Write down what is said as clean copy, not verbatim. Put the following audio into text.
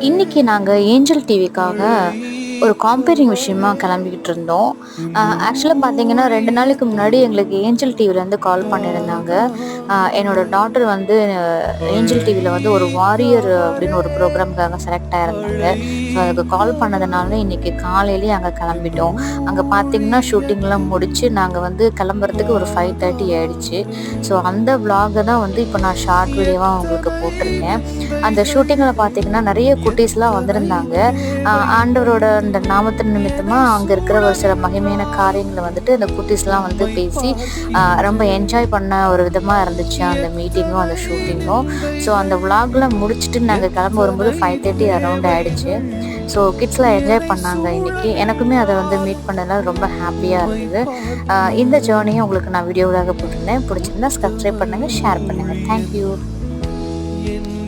இன்னைக்கு நாங்கள் ஏஞ்சல் டிவிக்காக ஒரு காம்பேரிங் விஷயமா கிளம்பிக்கிட்டு இருந்தோம். ஆக்சுவலாக பார்த்தீங்கன்னா 2 நாளைக்கு முன்னாடி எங்களுக்கு ஏஞ்சல் டிவிலேருந்து கால் பண்ணியிருந்தாங்க. என்னோட டாட்டர் வந்து ஏஞ்சல் டிவியில் வந்து ஒரு வாரியர் அப்படின்னு ஒரு ப்ரோக்ராமுக்காக செலக்ட் ஆகிருந்தாங்க. ஸோ அதுக்கு கால் பண்ணதுனால இன்றைக்கி காலையிலேயே அங்கே கிளம்பிட்டோம். அங்கே பார்த்தீங்கன்னா ஷூட்டிங்லாம் முடித்து நாங்கள் வந்து கிளம்புறதுக்கு ஒரு 5:30 ஆயிடுச்சு. ஸோ அந்த விலாகை தான் வந்து இப்போ நான் ஷார்ட் வீடியோவாக உங்களுக்கு போட்டிருக்கேன். அந்த ஷூட்டிங்கில் பார்த்தீங்கன்னா நிறைய குட்டீஸ்லாம் வந்திருந்தாங்க. ஆண்டவரோட அந்த நாமத்தின் நிமித்தமாக அங்கே இருக்கிற ஒரு சில மகிமையான காரியங்களை வந்துட்டு அந்த குட்டீஸ்லாம் வந்து பேசி ரொம்ப என்ஜாய் பண்ண ஒரு விதமாக இருந்துச்சு அந்த மீட்டிங்கும் அந்த ஷூட்டிங்கும். ஸோ அந்த விலாகில் முடிச்சுட்டு நாங்கள் கிளம்ப வரும்போது 5:30 அரௌண்ட் ஆகிடுச்சு. ஸோ கிட்ஸ்லாம் என்ஜாய் பண்ணாங்க இன்றைக்கி. எனக்குமே அதை வந்து மீட் பண்ணதில் ரொம்ப ஹாப்பியாக இருந்தது. இந்த ஜேர்னியும் உங்களுக்கு நான் வீடியோவாக போட்டிருந்தேன். பிடிச்சிருந்தா சப்ஸ்கிரைப் பண்ணுங்கள், ஷேர் பண்ணுங்கள். தேங்க்யூ.